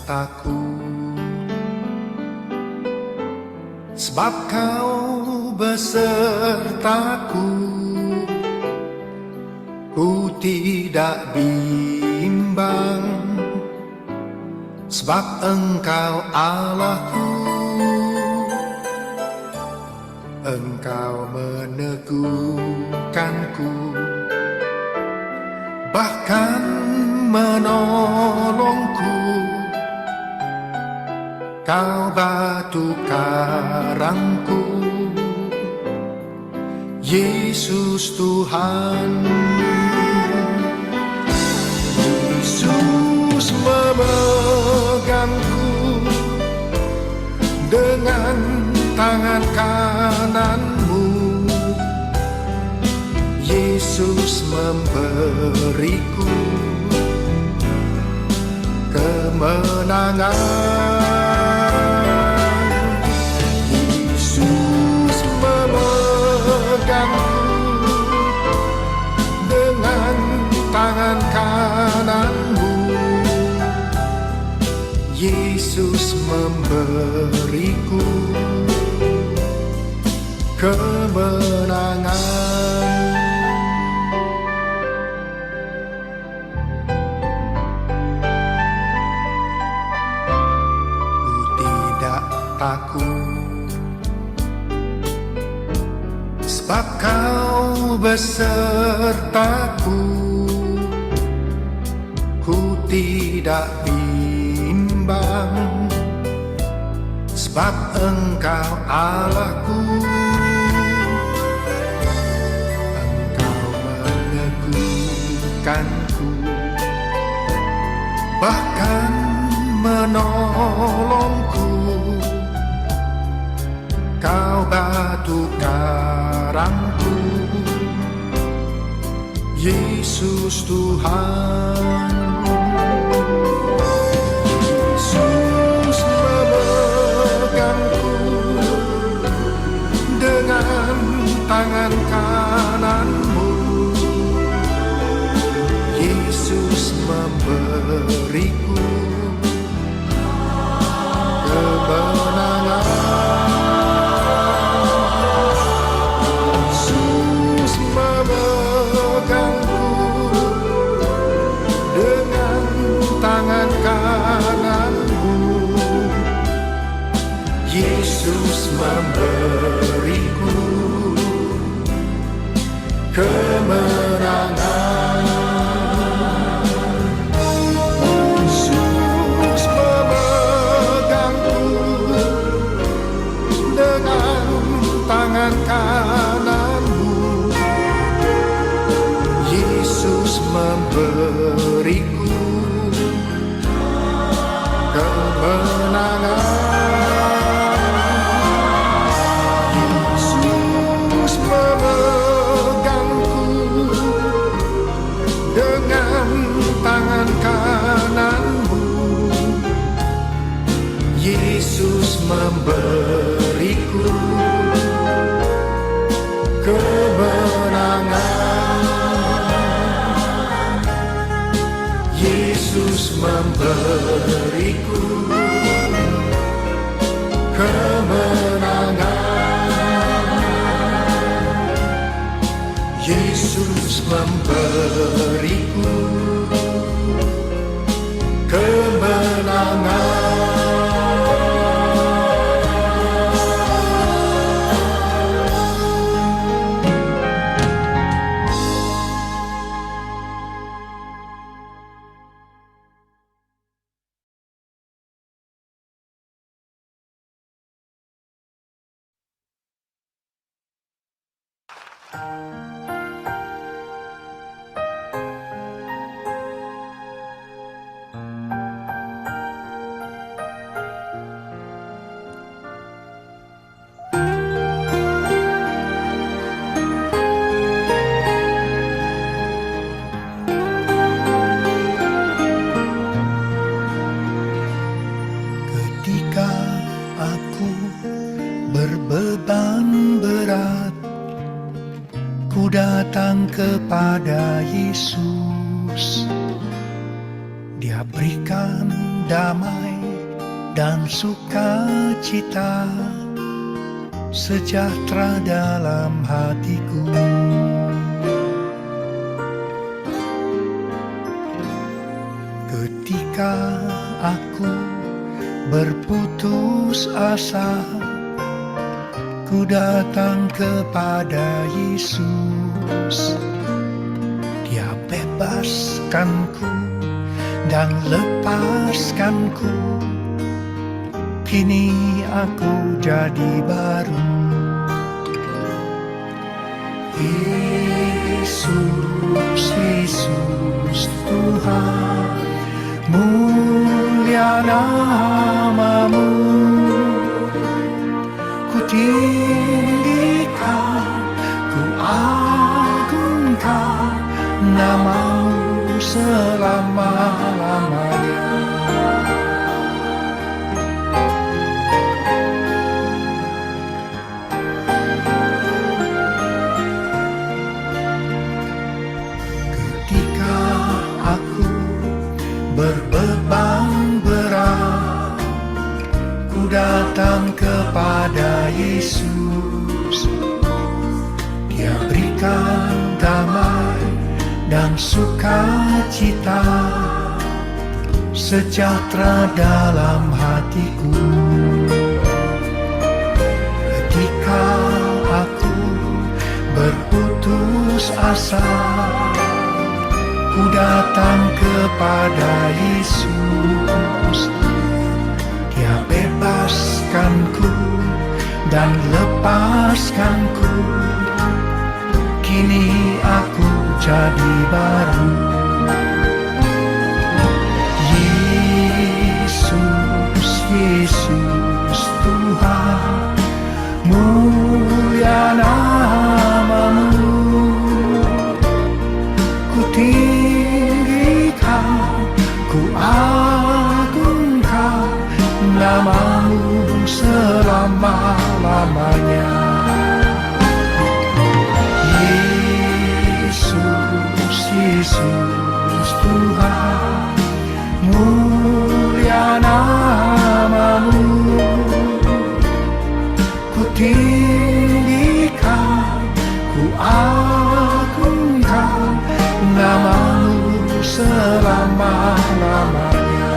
Takut, sebab kau besertaku. Ku tidak bimbang, sebab Engkau Allahku. Engkau meneguhkanku, bahkan menolongku. Kau batu karangku, Yesus Tuhan. Yesus memegangku dengan tangan kananmu. Yesus memberiku kemenangan. Dengan tangan kananmu, Yesus memberiku kemenangan. Ku tidak takut, sebab kau besertaku. Ku tidak bimbang, sebab Engkau Allahku. Engkau meneguhkanku, bahkan menolongku. Kau batu karangku, Yesus Tuhan. Yesus memegangku dengan tangan kananmu. Yesus memberiku kemenangan. Yesus memberiku kemenangan. Yesus memegangku dengan tangan kananmu. Yesus memberiku kemenangan. Yesus memberiku kemenangan. Yesus memberiku kemenangan. Yesus memberiku kemenangan. kepada Yesus, Dia berikan damai dan sukacita, sejahtera dalam hatiku. Ketika aku berputus asa, ku datang kepada Yesus. Dia bebaskanku dan lepaskanku. Kini aku jadi baru. Yesus, Yesus Tuhan, mulia namamu. Ku tinggikan, ku agungkan namamu selama-lamanya. Ketika aku berbeban berat, ku datang kepada Yesus. Dia berikan damai dan sukacita, sejahtera dalam hatiku. Ketika aku berputus asa, ku datang kepada Yesus. Dia bebaskanku dan lepaskanku. Kini aku jadi baru. Yesus, Yesus Tuhan, mulia namamu. Ku tinggikan, ku agungkan namamu selama-lamanya. Yesus Tuhan, mulia namamu. Ku tinggikan, ku agungkan namamu selama-lamanya.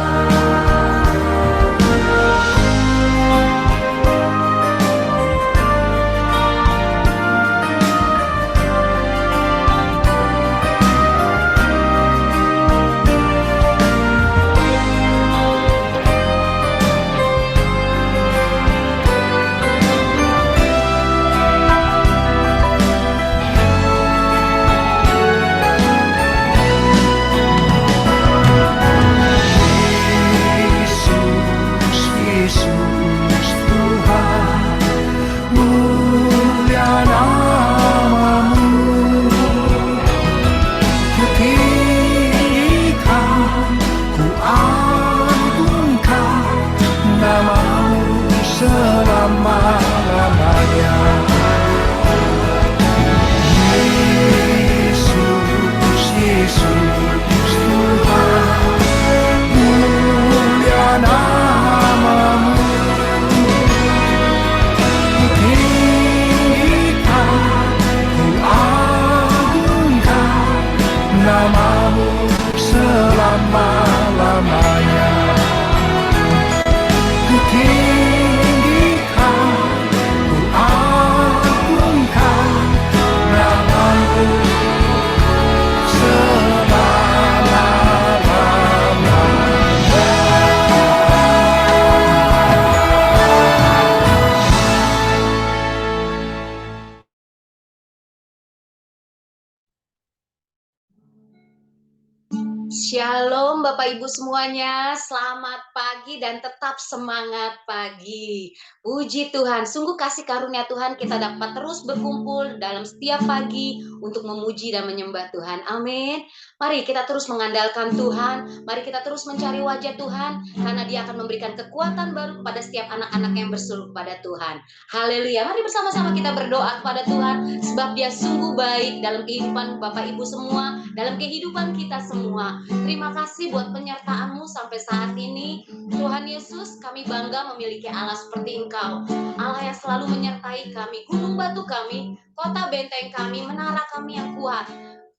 Shalom Bapak Ibu semuanya, selamat pagi dan tetap semangat pagi. Puji Tuhan, sungguh kasih karunia Tuhan kita dapat terus berkumpul dalam setiap pagi untuk memuji dan menyembah Tuhan. Amin. Mari kita terus mengandalkan Tuhan, mari kita terus mencari wajah Tuhan, karena Dia akan memberikan kekuatan baru kepada setiap anak-anak yang berseru kepada Tuhan. Haleluya, mari bersama-sama kita berdoa kepada Tuhan, sebab Dia sungguh baik dalam kehidupan Bapak Ibu semua, dalam kehidupan kita semua. Terima kasih buat penyertaan-Mu sampai saat ini. Tuhan Yesus, kami bangga memiliki Allah seperti Engkau. Allah yang selalu menyertai kami, gunung batu kami, kota benteng kami, menara kami yang kuat.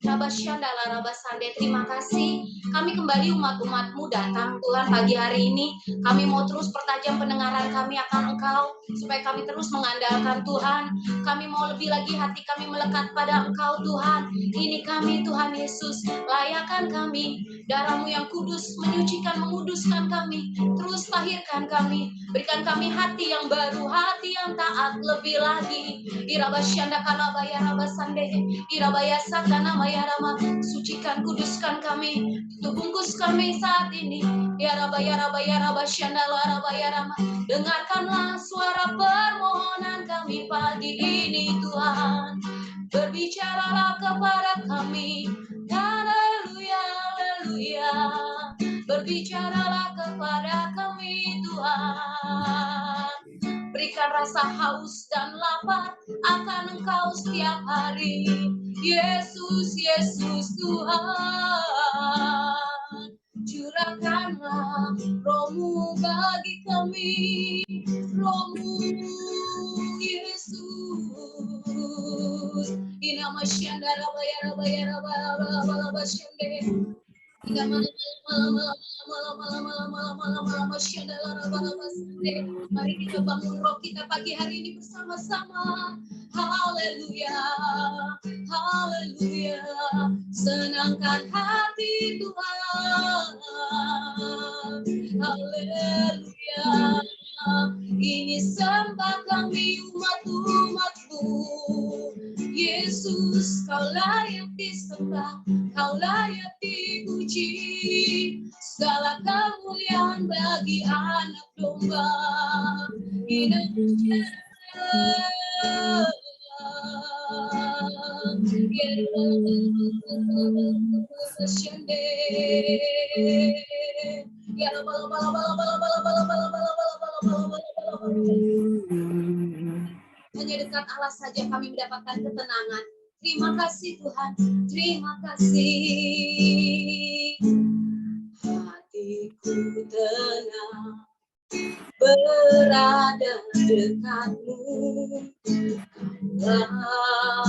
Rabasyandala Rabasande, terima kasih. Kami kembali umat-umat-Mu datang Tuhan pagi hari ini. Kami mau terus pertajam pendengaran kami akan Engkau, supaya kami terus mengandalkan Tuhan. Kami mau lebih lagi hati kami melekat pada Engkau Tuhan. Ini kami Tuhan Yesus, layakan kami. Darah-Mu yang kudus menyucikan, menguduskan kami. Terus lahirkan kami, berikan kami hati yang baru, hati yang taat lebih lagi. Irabasyanda kalabaya rabasande, irabaya satana maya rama, sucikan, kuduskan kami, tutup bungkus kami saat ini. Ya rabaya rabasyanda larabaya rama, dengarkanlah suara permohonan kami pagi ini Tuhan. Berbicaralah kepada kami, haleluya, haleluya. Berbicaralah kepada kami Tuhan. Berikan rasa haus dan lapar akan Engkau setiap hari. Yesus, Yesus Tuhan. Curahkanlah Roh-Mu bagi kami, Roh-Mu Yesus. Inama syandara bayara bayara bayara syande. Mari kita bangun roh kita pagi hari ini bersama-sama. Haleluya, haleluya. Senangkan hati Tuhan. Haleluya. Ini sembah kami umat-umat-Mu. Yesus, Kau layak disembah, Kau layak dipuji. Segala kemuliaan bagi anak domba. Indonesia. Hanya dekat Allah saja kami mendapatkan ketenangan. Terima kasih Tuhan, terima kasih. Hatiku tenang berada dekat-Mu. Kaulah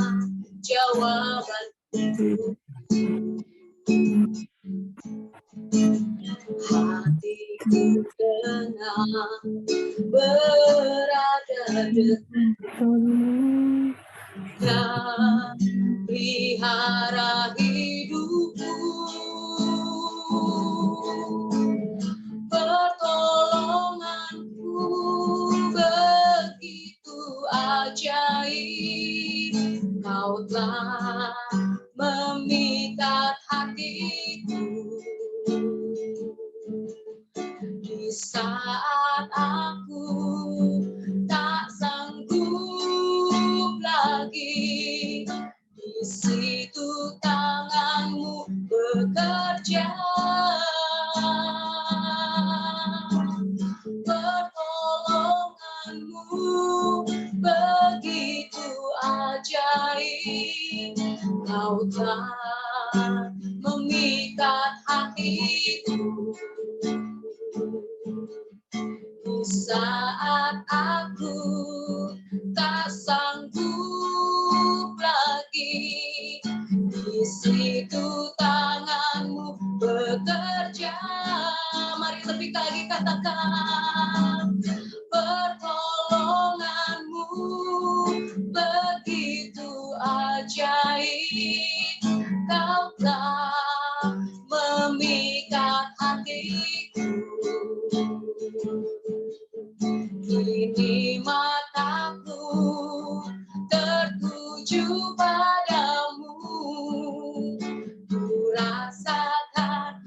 jawabanku. Hatiku tenang berada dekat-Mu. Dan pelihara hidupku. Pertolonganku begitu ajaib. Kau telah memikat hatiku. Di saat aku tak sanggup lagi, di situ tangan-Mu bekerja. Pertolongan-Mu begitu ajaib. Kau telah memikat hatiku. Di saat aku tak sanggup lagi, di situ tangan-Mu bekerja. Mari lebih lagi katakan, pertolongan-Mu begitu ajaib. Kau telah memikat hatiku. Kini mataku tertuju padamu. Ku rasakan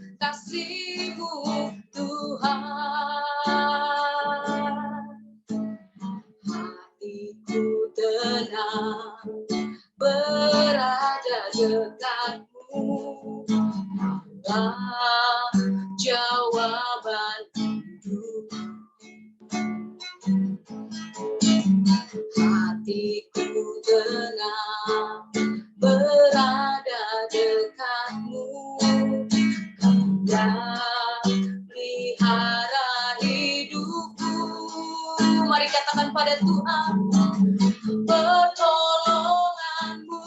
pelihara hidupku. Mari katakan pada Tuhan, pertolonganmu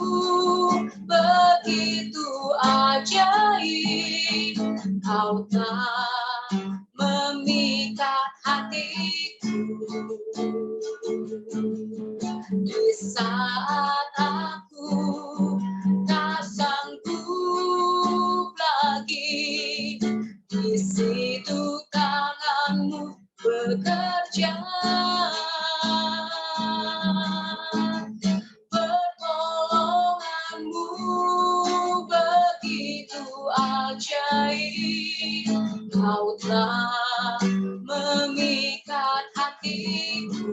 begitu ajaib, kau telah memikat hatiku. Di saat aku tak sanggup lagi, di situ tanganmu bekerja. Pertolonganmu begitu ajaib, kau telah memikat hatiku.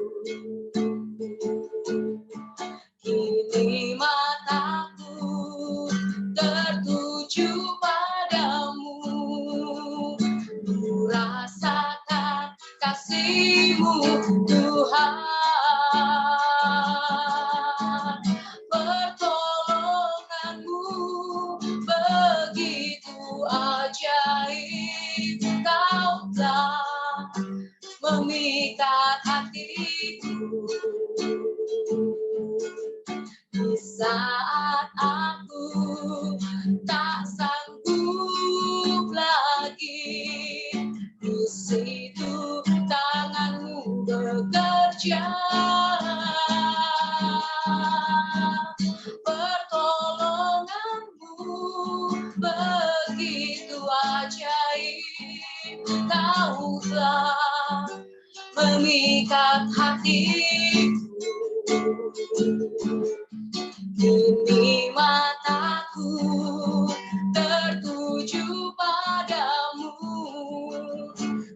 Kini mataku tertuju padamu, ku rasakan kasih-Mu Tuhan. Pertolonganmu begitu ajaib, kau telah memikat hatiku. Di saat aku tak sanggup lagi, di situ tanganmu bekerja. Pertolonganmu begitu ajaib, kau telah memikat hatiku. Kini mataku tertuju padamu,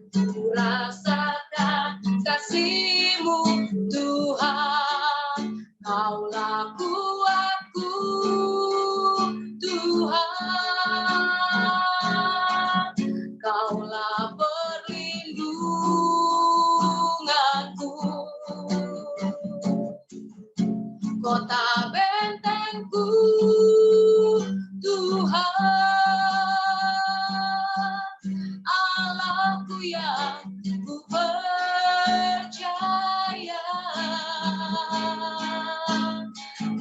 ku rasakan kasih-Mu Tuhan. Kaulah kuatku Tuhan, Kaulah perlindunganku, kota bentengku Tuhan, Allahku yang ku percaya.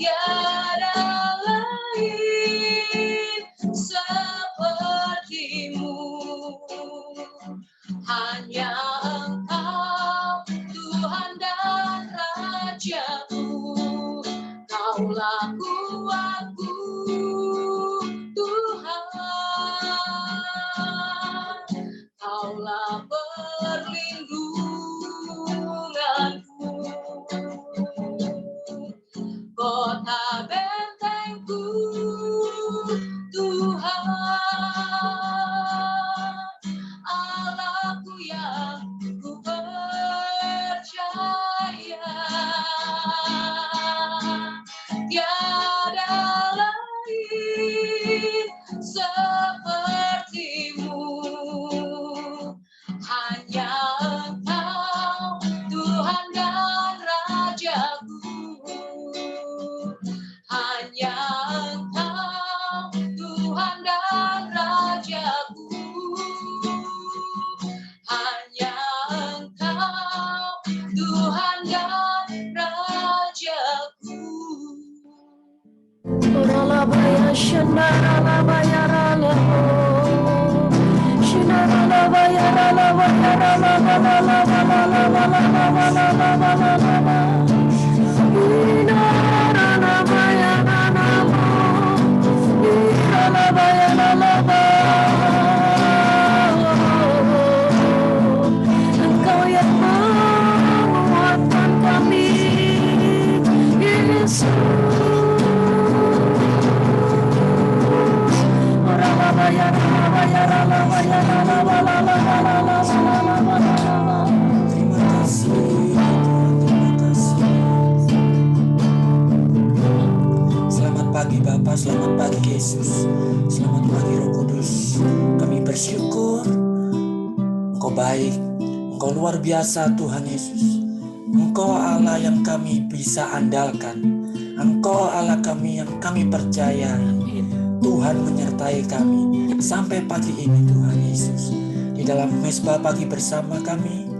Tiada lain seperti-Mu, hanya Engkau Tuhan dan Rajaku. Kaulah kuatku Tuhan, Kaulah perlindunganku, kota bentengku Tuhan, Allahku yang ku percaya. Tiada lain seperti-Mu, hanya Engkau Tuhan dan Rajaku. Hanya Engkau Tuhan dan Rajaku. Hanya Engkau Tuhan dan Rajaku. Oralabaya shandaralabaya ralabo, shandaralabaya ralabaya ralabalalabalalabalalabalalabalalabalaba, inaralabaya ralabo, iralabaya ralaba. Engkau yang menguatkan kami, Yesus. Terima kasih. Selamat pagi Bapa, selamat pagi Yesus, selamat pagi Roh Kudus. Kami bersyukur Engkau baik, Engkau luar biasa Tuhan Yesus. Engkau Allah yang kami bisa andalkan, Engkau Allah kami yang kami percaya. Tuhan menyertai kami sampai pagi ini Tuhan Yesus. Di dalam mesbah pagi bersama kami,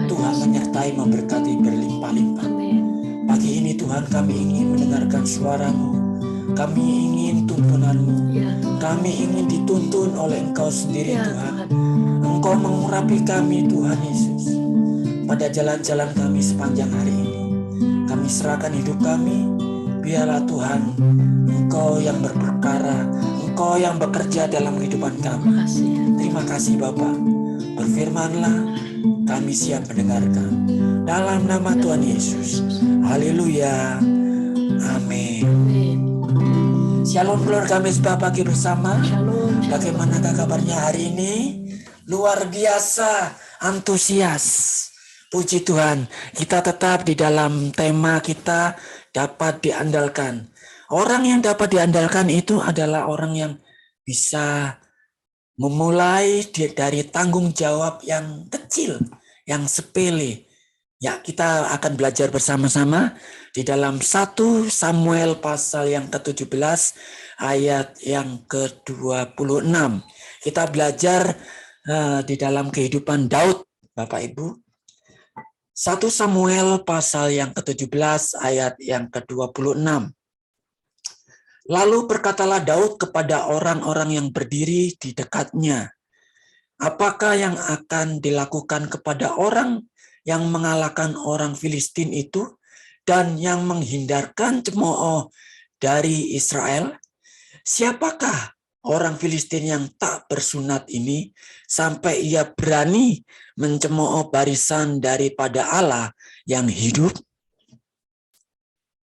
Tuhan menyertai memberkati berlimpah-limpah. Amin. Pagi ini Tuhan kami ingin mendengarkan suara-Mu. Kami ingin tuntunan-Mu. Ya Tuhan. Kami ingin dituntun oleh Engkau sendiri Ya Tuhan. Tuhan. Engkau mengurapi kami Tuhan Yesus. Pada jalan-jalan kami sepanjang hari ini. Kami serahkan hidup kami. Biarlah Tuhan, Engkau yang berperkara. Engkau yang bekerja dalam kehidupan kami. Terima kasih. Terima kasih Bapa. Berfirmanlah, kami siap mendengarkan. Dalam nama Tuhan Yesus. Haleluya. Amin. Amin. Shalom keluarga mesbah pagi bersama. Shalom. Bagaimanakah kabarnya hari ini? Luar biasa, antusias. Puji Tuhan, kita tetap di dalam tema kita dapat diandalkan. Orang yang dapat diandalkan itu adalah orang yang bisa memulai dari tanggung jawab yang kecil, yang sepele. Ya, kita akan belajar bersama-sama di dalam 1 Samuel pasal yang ke-17 ayat yang ke-26. Kita belajar di dalam kehidupan Daud, Bapak Ibu. 1 Samuel pasal yang ke-17 ayat yang ke-26. Lalu berkatalah Daud kepada orang-orang yang berdiri di dekatnya, apakah yang akan dilakukan kepada orang yang mengalahkan orang Filistin itu dan yang menghindarkan cemooh dari Israel? Siapakah orang Filistin yang tak bersunat ini sampai ia berani mencemooh barisan daripada Allah yang hidup?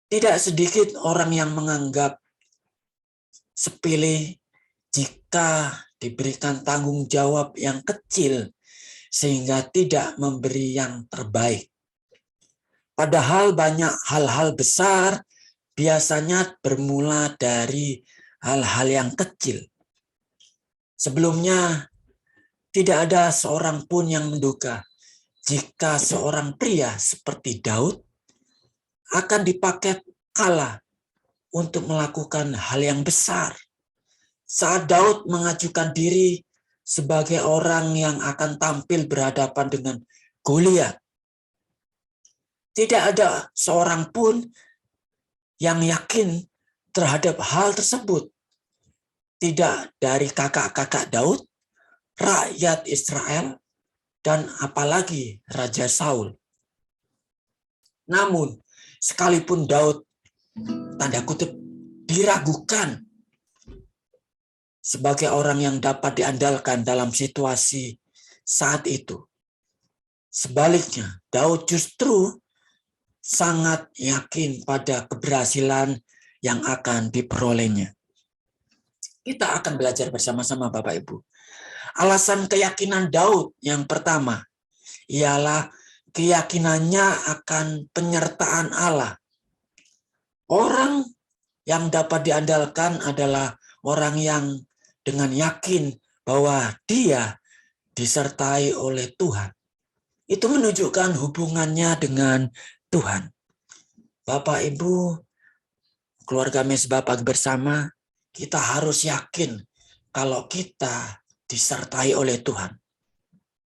Tidak sedikit orang yang menganggap sepele jika diberikan tanggung jawab yang kecil sehingga tidak memberi yang terbaik. Padahal banyak hal-hal besar biasanya bermula dari hal-hal yang kecil. Sebelumnya tidak ada seorang pun yang menduga jika seorang pria seperti Daud akan dipakai Allah untuk melakukan hal yang besar. Saat Daud mengajukan diri sebagai orang yang akan tampil berhadapan dengan Goliat, tidak ada seorang pun yang yakin terhadap hal tersebut. Tidak dari kakak-kakak Daud, rakyat Israel, dan apalagi Raja Saul. Namun, sekalipun Daud tanda kutip diragukan sebagai orang yang dapat diandalkan dalam situasi saat itu, sebaliknya Daud justru sangat yakin pada keberhasilan yang akan diperolehnya. Kita akan belajar bersama-sama Bapak Ibu. Alasan keyakinan Daud yang pertama ialah keyakinannya akan penyertaan Allah. Orang yang dapat diandalkan adalah orang yang dengan yakin bahwa dia disertai oleh Tuhan. Itu menunjukkan hubungannya dengan Tuhan. Bapak, Ibu, keluarga mesbah pagi bersama, kita harus yakin kalau kita disertai oleh Tuhan.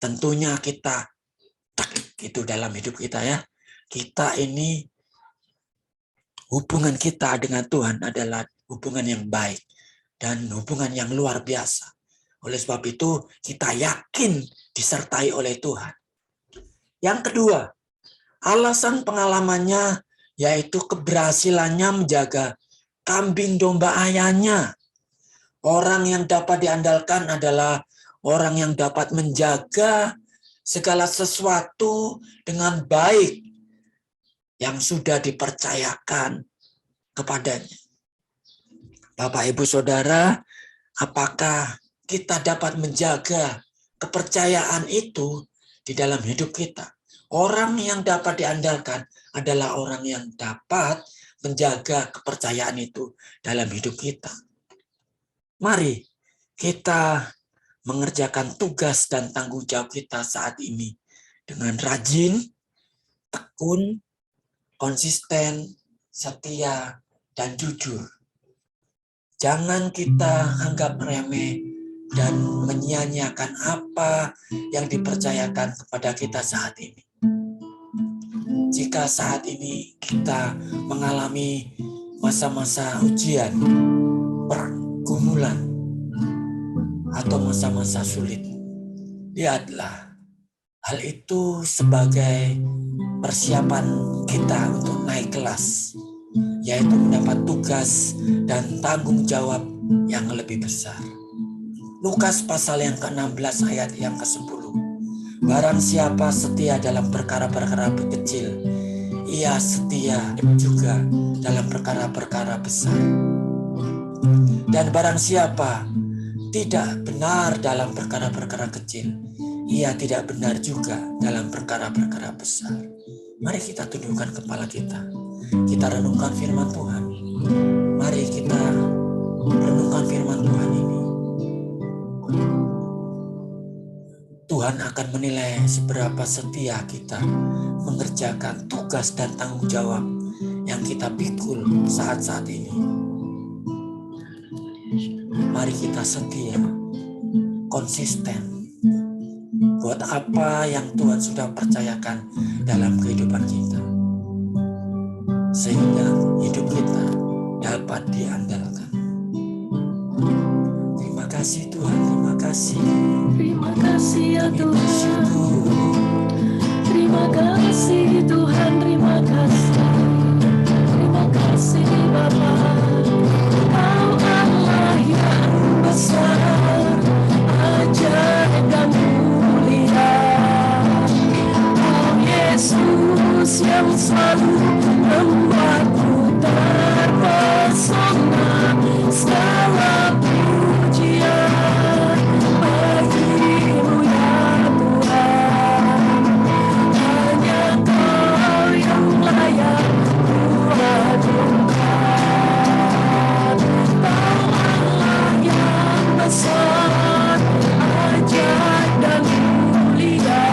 Tentunya kita itu dalam hidup kita ya. Kita ini hubungan kita dengan Tuhan adalah hubungan yang baik dan hubungan yang luar biasa. Oleh sebab itu, kita yakin disertai oleh Tuhan. Yang kedua, alasan pengalamannya yaitu keberhasilannya menjaga kambing domba ayahnya. Orang yang dapat diandalkan adalah orang yang dapat menjaga segala sesuatu dengan baik yang sudah dipercayakan kepadanya. Bapak, Ibu, Saudara, apakah kita dapat menjaga kepercayaan itu di dalam hidup kita? Orang yang dapat diandalkan adalah orang yang dapat menjaga kepercayaan itu dalam hidup kita. Mari kita mengerjakan tugas dan tanggung jawab kita saat ini dengan rajin, tekun, konsisten, setia, dan jujur. Jangan kita anggap remeh dan menyia-nyiakan apa yang dipercayakan kepada kita saat ini. Jika saat ini kita mengalami masa-masa ujian, pergumulan, atau masa-masa sulit, lihatlah hal itu sebagai persiapan kita untuk naik kelas, yaitu mendapat tugas dan tanggung jawab yang lebih besar. Lukas pasal yang ke-16 ayat yang ke-10. Barang siapa setia dalam perkara-perkara kecil, ia setia juga dalam perkara-perkara besar. Dan barang siapa tidak benar dalam perkara-perkara kecil, ia tidak benar juga dalam perkara-perkara besar. Mari kita tundukkan kepala kita. Kita renungkan firman Tuhan. Mari kita renungkan firman Tuhan ini. Tuhan akan menilai seberapa setia kita mengerjakan tugas dan tanggung jawab yang kita pikul saat-saat ini. Mari kita setia, konsisten buat apa yang Tuhan sudah percayakan dalam kehidupan kita, sehingga hidup kita dapat diandalkan. Terima kasih Tuhan, terima kasih. Terima kasih ya Kami Tuhan. bersyukur. Terima kasih Tuhan, terima kasih. Terima kasih Bapa. Kau Allah yang besar, ajaib dan mulia. Kau Yesus yang selalu membuatku terpesona. Segala pujian bagimu ya Tuhan. Hanya Kau yang layak kuagungkan. Kau Allah yang besar, ajaib dan mulia.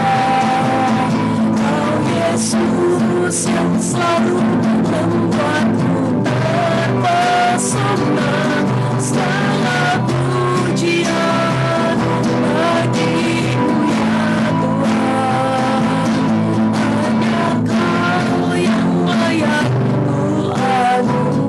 Kau Yesus yang selalu membuatku terpesona. Segala pujian bagimu ya Tuhan. Hanya Kau yang layak kuagungkan.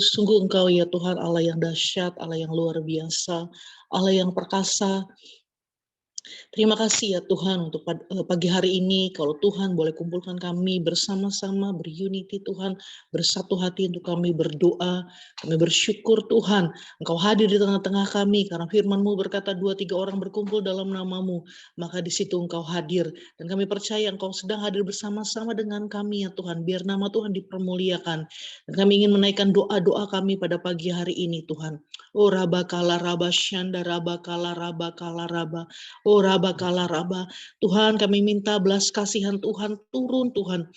Sungguh Engkau ya Tuhan, Allah yang dahsyat, Allah yang luar biasa, Allah yang perkasa. Terima kasih ya Tuhan untuk pagi hari ini, kalau Tuhan boleh kumpulkan kami bersama-sama, berunity Tuhan, bersatu hati untuk kami berdoa. Kami bersyukur Tuhan, Engkau hadir di tengah-tengah kami, karena firman-Mu berkata 2-3 orang berkumpul dalam nama-Mu, maka di situ Engkau hadir. Dan kami percaya Engkau sedang hadir bersama-sama dengan kami ya Tuhan, biar nama Tuhan dipermuliakan. Dan kami ingin menaikkan doa-doa kami pada pagi hari ini Tuhan. Oh Rabba Kala Rabba Syanda Rabba Kala Rabba Kala Rabba. Oh Rabba Kala Rabba. Tuhan, kami minta belas kasihan Tuhan turun Tuhan.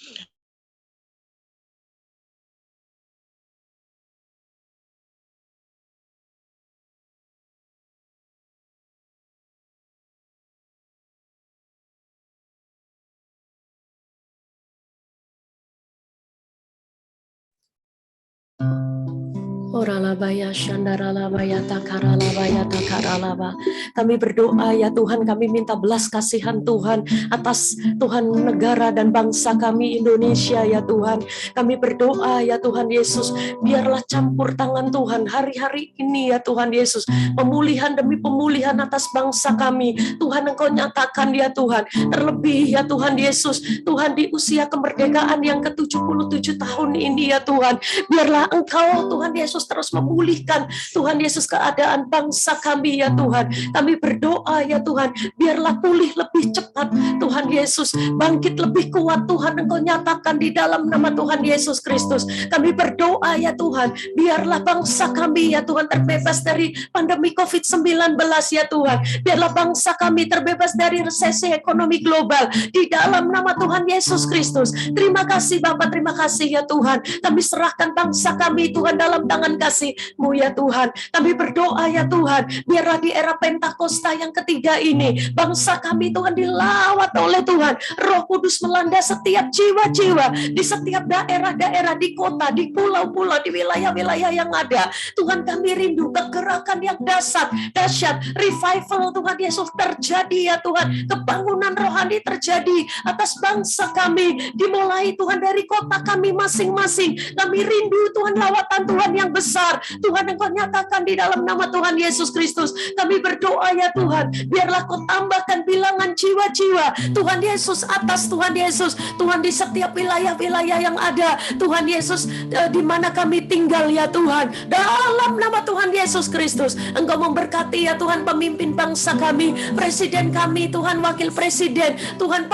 Oralabaya Shandaralabaya Takaralabaya Takaralaba. Kami berdoa ya Tuhan, kami minta belas kasihan Tuhan atas Tuhan negara dan bangsa kami Indonesia ya Tuhan. Kami berdoa ya Tuhan Yesus, biarlah campur tangan Tuhan hari-hari ini ya Tuhan Yesus, pemulihan demi pemulihan atas bangsa kami. Tuhan Engkau nyatakan ya Tuhan, terlebih ya Tuhan Yesus, Tuhan di usia kemerdekaan yang ke-77 tahun ini ya Tuhan, biarlah Engkau Tuhan Yesus terus memulihkan Tuhan Yesus keadaan bangsa kami ya Tuhan. Kami berdoa ya Tuhan, biarlah pulih lebih cepat Tuhan Tuhan Yesus, bangkit lebih kuat Tuhan, Engkau nyatakan di dalam nama Tuhan Yesus Kristus. Kami berdoa ya Tuhan, biarlah bangsa kami ya Tuhan terbebas dari pandemi COVID-19 ya Tuhan. Biarlah bangsa kami terbebas dari resesi ekonomi global di dalam nama Tuhan Yesus Kristus. Terima kasih Bapak, terima kasih ya Tuhan. Kami serahkan bangsa kami Tuhan dalam tangan kasih-Mu ya Tuhan. Kami berdoa ya Tuhan, biarlah di era Pentakosta yang ketiga ini, bangsa kami Tuhan dilawat oleh Tuhan. Roh Kudus melanda setiap jiwa-jiwa di setiap daerah-daerah, di kota, di pulau-pulau, di wilayah-wilayah yang ada. Tuhan, kami rindu kegerakan yang dahsyat, revival Tuhan Yesus terjadi ya Tuhan. Kebangunan rohani terjadi atas bangsa kami, dimulai Tuhan dari kota kami masing-masing. Kami rindu Tuhan lawatan Tuhan yang besar. Tuhan, Engkau nyatakan di dalam nama Tuhan Yesus Kristus. Kami berdoa ya Tuhan, biarlah Kau tambahkan bilangan jiwa-jiwa Tuhan Yesus atas Tuhan Yesus. Tuhan, di setiap wilayah-wilayah yang ada Tuhan Yesus, di mana kami tinggal ya Tuhan, dalam nama Tuhan Yesus Kristus. Engkau memberkati ya Tuhan pemimpin bangsa kami, presiden kami Tuhan, wakil presiden Tuhan,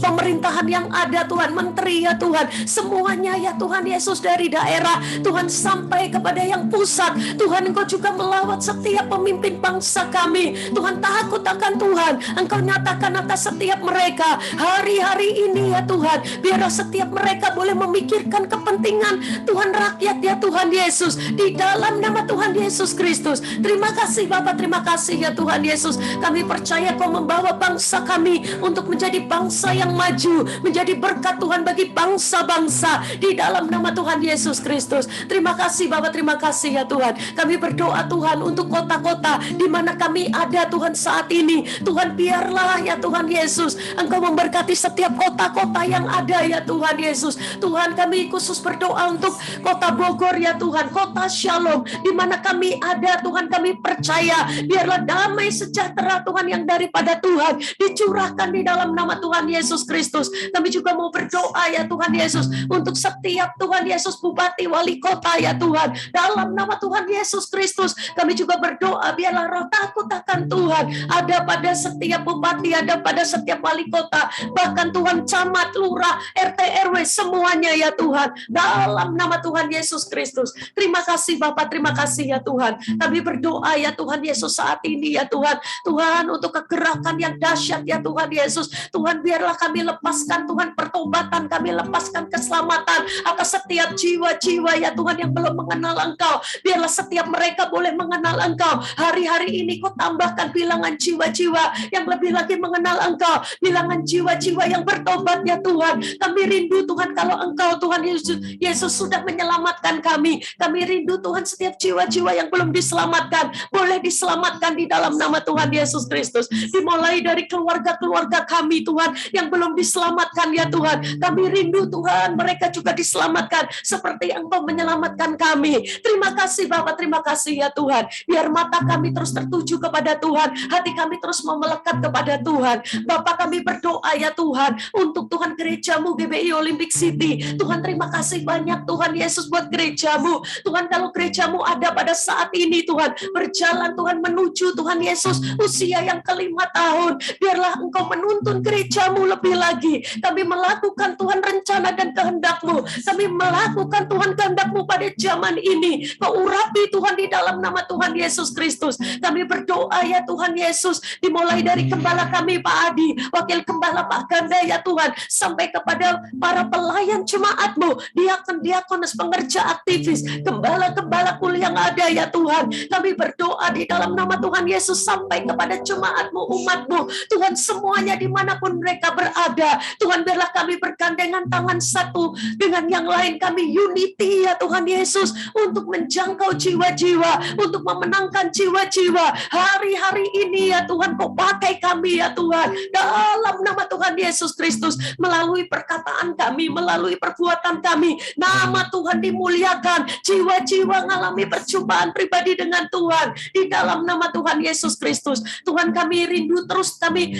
pemerintahan yang ada Tuhan, menteri ya Tuhan, semuanya ya Tuhan Yesus, dari daerah Tuhan sampai kepada yang pusat. Tuhan, Engkau juga melawat setiap pemimpin bangsa kami. Tuhan, takut akan Tuhan, Engkau nyatakan atas setiap mereka hari-hari ini ya Tuhan. Biarlah setiap mereka boleh memikirkan kepentingan Tuhan rakyat ya Tuhan Yesus, di dalam nama Tuhan Yesus Kristus. Terima kasih Bapak, terima kasih ya Tuhan Yesus. Kami percaya Kau membawa bangsa kami untuk menjadi bangsa yang maju, menjadi berkat Tuhan bagi bangsa-bangsa, di dalam nama Tuhan Yesus Kristus. Terima kasih Bapak, terima kasih ya Tuhan. Kami berdoa Tuhan untuk kota-kota di mana kami ada Tuhan saat ini. Tuhan, biarlah ya Tuhan Yesus, Engkau memberkati setiap kota-kota yang ada ya Tuhan Yesus. Tuhan, kami khusus berdoa untuk kota Bogor ya Tuhan, kota Shalom, di mana kami ada Tuhan. Kami percaya biarlah damai sejahtera Tuhan yang daripada Tuhan dicurahkan di dalam nama Tuhan Yesus Kristus. Kami juga mau berdoa ya Tuhan Yesus untuk setiap Tuhan Yesus bupati, wali kota ya Tuhan, dalam nama Tuhan Yesus Kristus. Kami juga berdoa biarlah roh takut akan Tuhan ada pada setiap bupati, ada pada setiap wali kota, bahkan Tuhan camat, lurah, RT, RW, semuanya ya Tuhan, dalam nama Tuhan Yesus Kristus. Terima kasih Bapak, terima kasih ya Tuhan. Kami berdoa ya Tuhan Yesus saat ini ya Tuhan. Tuhan, untuk kegerakan yang dahsyat ya Tuhan Yesus. Tuhan, biarlah kami lepaskan Tuhan pertobatan, kami lepaskan keselamatan atas setiap jiwa-jiwa ya Tuhan yang belum mengenal Engkau. Biarlah setiap mereka boleh mengenal Engkau. Hari-hari ini Kau tambahkan bilangan jiwa-jiwa yang lebih lagi mengenal Engkau, bilangan jiwa-jiwa yang bertobat ya Tuhan. Kami rindu Tuhan kalau Engkau Tuhan Yesus sudah menyelamatkan kami. Kami rindu Tuhan setiap jiwa-jiwa yang belum diselamatkan boleh diselamatkan di dalam nama Tuhan Yesus Kristus. Dimulai dari keluarga-keluarga kami Tuhan yang belum diselamatkan ya Tuhan. Kami rindu Tuhan mereka juga diselamatkan seperti Engkau menyelamatkan kami. Terima kasih Bapak, terima kasih ya Tuhan. Biar mata kami terus tertuju kepada Tuhan, hati kami terus mau melekat kepada Tuhan. Bapak, kami berdoa ya Tuhan untuk Tuhan gereja-Mu GBI Olympic City. Tuhan, terima kasih banyak Tuhan Yesus buat gereja-Mu. Tuhan, kalau gereja-Mu ada pada saat ini Tuhan, berjalan Tuhan menuju Tuhan Yesus usia yang ke-5 tahun, biarlah Engkau menuntun gereja-Mu lebih lagi. Kami melakukan Tuhan rencana dan kehendak-Mu. Kami melakukan Tuhan kehendak-Mu pada zaman ini. Kau urapi Tuhan di dalam nama Tuhan Yesus Kristus. Kami berdoa ya Tuhan Yesus, dimulai dari gembala kami Pak Adi, wakil gembala Pak Ganda ya Tuhan, sampai kepada para pelayan jemaat-Mu, diakon-diakonis, pengerja aktivis, gembala-gembala kul yang ada ya Tuhan. Kami berdoa di dalam nama Tuhan Yesus sampai kepada jemaat-Mu, umat-Mu Tuhan, semuanya dimanapun mereka berada. Tuhan, biarlah kami bergandengan tangan satu dengan yang lain, kami unity ya Tuhan Yesus, untuk menjangkau jiwa-jiwa, untuk memenangkan jiwa-jiwa. Hari-hari ini ya Tuhan, Kau pakai kami ya Tuhan, dalam nama Tuhan Tuhan Yesus Kristus, melalui perkataan kami, melalui perbuatan kami, nama Tuhan dimuliakan, jiwa-jiwa mengalami perjumpaan pribadi dengan Tuhan, di dalam nama Tuhan Yesus Kristus. Tuhan, kami rindu terus kami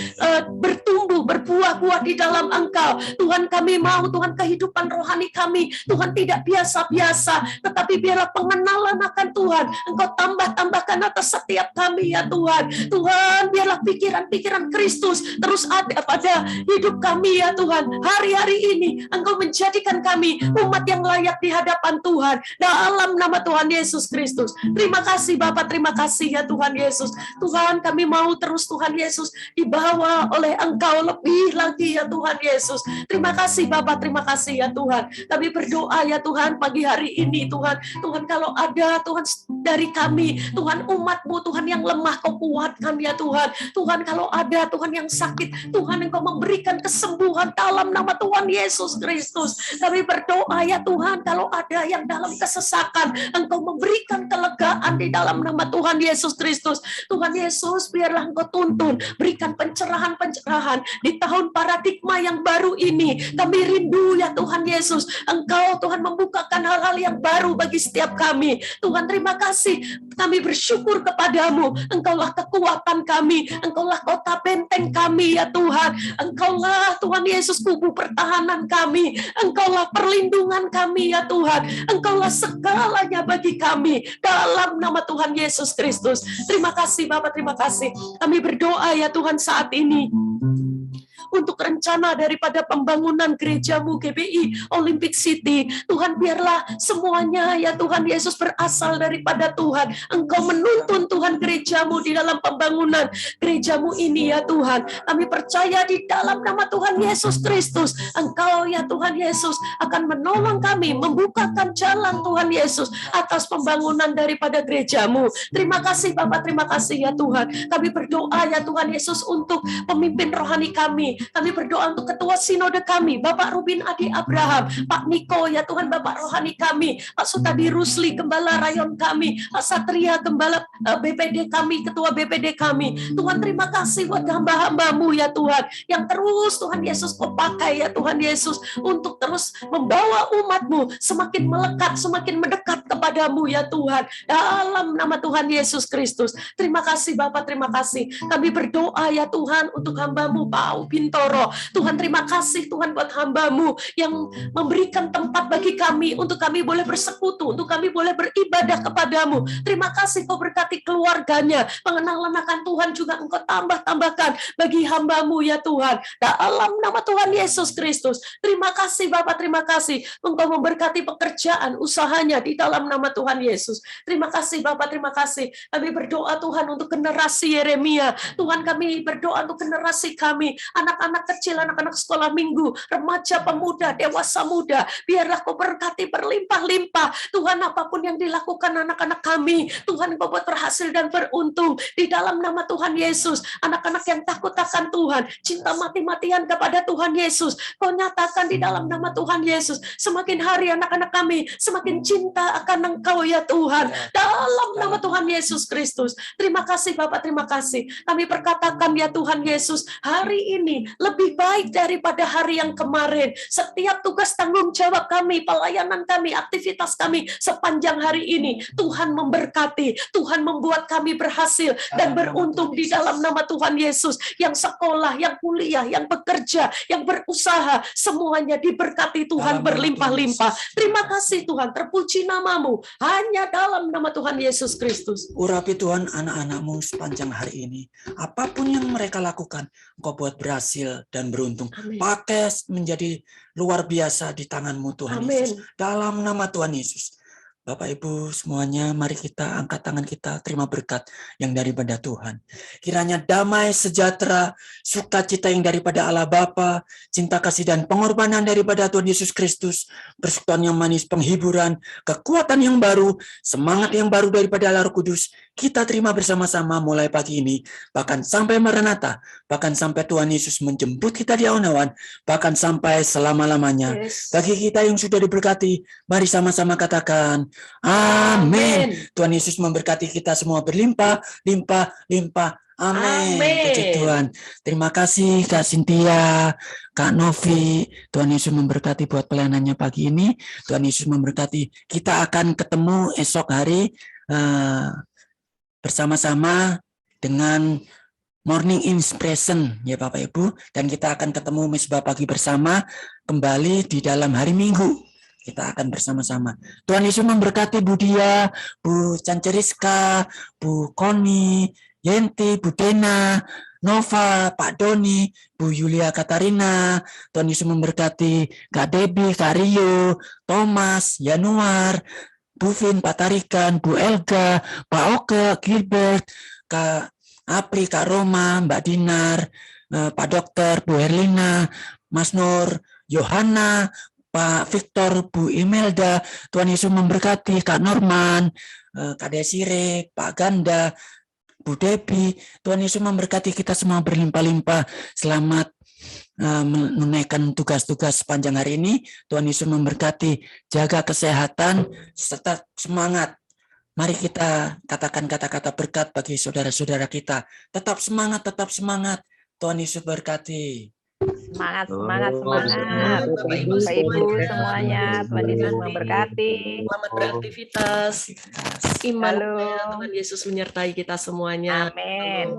bertumbuh, berbuah-buah di dalam Engkau. Tuhan, kami mau Tuhan kehidupan rohani kami, Tuhan tidak biasa-biasa, tetapi biarlah pengenalan akan Tuhan Engkau tambah-tambahkan atas setiap kami ya Tuhan. Tuhan, biarlah pikiran-pikiran Kristus terus ada pada hidup kami ya Tuhan. Hari-hari ini Engkau menjadikan kami umat yang layak di hadapan Tuhan, dalam nama Tuhan Yesus Kristus. Terima kasih Bapa, terima kasih ya Tuhan Yesus. Tuhan, kami mau terus Tuhan Yesus dibawa oleh Engkau lebih lagi ya Tuhan Yesus. Terima kasih Bapa, terima kasih ya Tuhan. Kami berdoa ya Tuhan pagi hari ini Tuhan. Tuhan, kalau ada Tuhan dari kami, Tuhan umat-Mu Tuhan yang lemah Kau kuatkan ya Tuhan. Tuhan, kalau ada Tuhan yang sakit, Tuhan Engkau memberikan kesembuhan dalam nama Tuhan Yesus Kristus. Kami berdoa ya Tuhan, kalau ada yang dalam kesesakan, Engkau memberikan kelegaan di dalam nama Tuhan Yesus Kristus. Tuhan Yesus, biarlah Engkau tuntun, berikan pencerahan-pencerahan di tahun paradigma yang baru ini. Kami rindu ya Tuhan Yesus, Engkau Tuhan membukakan hal-hal yang baru bagi setiap kami. Tuhan, terima kasih. Kami bersyukur kepadamu. Engkaulah kekuatan kami. Engkaulah kota benteng kami ya Tuhan. Engkaulah Tuhan Yesus kubu pertahanan kami. Engkaulah perlindungan kami ya Tuhan. Engkaulah segalanya bagi kami. Dalam nama Tuhan Yesus Kristus. Terima kasih Bapak, terima kasih. Kami berdoa ya Tuhan saat ini untuk rencana daripada pembangunan gerejamu GBI Olympic City. Tuhan, biarlah semuanya ya Tuhan Yesus berasal daripada Tuhan. Engkau menuntun Tuhan gerejamu di dalam pembangunan gerejamu ini ya Tuhan. Kami percaya di dalam nama Tuhan Yesus Kristus, Engkau ya Tuhan Yesus akan menolong kami, membukakan jalan Tuhan Yesus atas pembangunan daripada gerejamu. Terima kasih Bapak, terima kasih ya Tuhan. Kami berdoa ya Tuhan Yesus untuk pemimpin rohani kami. Kami berdoa untuk ketua sinode kami, Bapak Rubin Adi Abraham, Pak Niko ya Tuhan, Bapak rohani kami, Pak Sutadi Rusli, Gembala Rayon kami, Pak Satria, Gembala BPD kami, ketua BPD kami. Tuhan, terima kasih buat hamba-hambamu ya Tuhan, yang terus Tuhan Yesus Kau pakai ya Tuhan Yesus, untuk terus membawa umatmu semakin melekat, semakin mendekat kepadamu ya Tuhan, dalam nama Tuhan Yesus Kristus. Terima kasih Bapak, terima kasih. Kami berdoa ya Tuhan untuk hambamu Pak Bintoro. Tuhan, terima kasih Tuhan buat hamba-Mu yang memberikan tempat bagi kami untuk kami boleh bersekutu, untuk kami boleh beribadah kepadamu. Terima kasih Kau berkati keluarganya, pengenalan akan Tuhan juga Engkau tambah-tambahkan bagi hamba-Mu ya Tuhan, dalam nama Tuhan Yesus Kristus. Terima kasih Bapak, terima kasih Engkau memberkati pekerjaan usahanya di dalam nama Tuhan Yesus. Terima kasih Bapak, terima kasih. Kami berdoa Tuhan untuk generasi Yeremia. Tuhan, kami berdoa untuk generasi kami, anak-anak kecil, anak-anak sekolah minggu, remaja, pemuda, dewasa muda. Biarlah Kau berkati berlimpah-limpah. Tuhan, apapun yang dilakukan anak-anak kami, Tuhan Kau buat berhasil dan beruntung. Di dalam nama Tuhan Yesus, anak-anak yang takut akan Tuhan, cinta mati-matian kepada Tuhan Yesus, Kau nyatakan di dalam nama Tuhan Yesus. Semakin hari anak-anak kami semakin cinta akan Engkau ya Tuhan, dalam nama Tuhan Yesus Kristus. Terima kasih Bapak, terima kasih. Kami perkatakan ya Tuhan Yesus, hari ini lebih baik daripada hari yang kemarin. Setiap tugas tanggung jawab kami, pelayanan kami, aktivitas kami sepanjang hari ini, Tuhan memberkati, Tuhan membuat kami berhasil dan beruntung di dalam nama Tuhan Yesus. Yang sekolah, yang kuliah, yang bekerja, yang berusaha, semuanya diberkati Tuhan berlimpah-limpah. Terima kasih Tuhan, terpuji nama-Mu hanya dalam nama Tuhan Yesus Kristus. Urapi Tuhan anak-anak-Mu sepanjang hari ini. Apapun yang mereka lakukan, Engkau buat berhasil dan beruntung. Amin. Pakai menjadi luar biasa di tangan-Mu Tuhan Amin. Yesus. Dalam nama Tuhan Yesus. Bapak Ibu semuanya, mari kita angkat tangan kita, terima berkat yang daripada Tuhan. Kiranya damai, sejahtera, sukacita yang daripada Allah Bapa, cinta kasih dan pengorbanan daripada Tuhan Yesus Kristus, persekutuan yang manis, penghiburan, kekuatan yang baru, semangat yang baru daripada Allah Roh Kudus, kita terima bersama-sama mulai pagi ini, bahkan sampai Maranatha, bahkan sampai Tuhan Yesus menjemput kita di awan-awan, bahkan sampai selama-lamanya. Yes. Bagi kita yang sudah diberkati, mari sama-sama katakan, Amin. Tuhan Yesus memberkati kita semua berlimpah, limpah, limpah. Amin. Amin. Puji Tuhan. Terima kasih Kak Cynthia, Kak Novi. Tuhan Yesus memberkati buat pelayanannya pagi ini. Tuhan Yesus memberkati. Kita akan ketemu esok hari bersama-sama dengan Morning Inspiration ya Bapak Ibu, dan kita akan ketemu Misbah Pagi bersama kembali di dalam hari Minggu. Kita akan bersama-sama. Tuhan Yesus memberkati Bu Dia, Bu Canceriska, Bu Koni, Yenti, Bu Dena, Nova, Pak Doni, Bu Yulia Katarina. Tuhan Yesus memberkati Kak Debbie, Kak Rio, Thomas, Yanuar, Bu Vin, Pak Tarikan, Bu Elga, Pak Oke, Gilbert, Kak Apri, Kak Roma, Mbak Dinar, Pak Dokter, Bu Herlina, Mas Nur, Yohana, Pak Victor, Bu Imelda. Tuhan Yesus memberkati Kak Norman, Kak Desire, Pak Ganda, Bu Debbie. Tuhan Yesus memberkati kita semua berlimpah-limpah. Selamat menunaikan tugas-tugas sepanjang hari ini. Tuhan Yesus memberkati, jaga kesehatan, serta semangat. Mari kita katakan kata-kata berkat bagi saudara-saudara kita. Tetap semangat, tetap semangat. Tuhan Yesus berkati. Semangat. Bapak Ibu semuanya, Tuhan Yesus memberkati. Selamat beraktivitas. Iman Tuhan Yesus menyertai kita semuanya. Amin.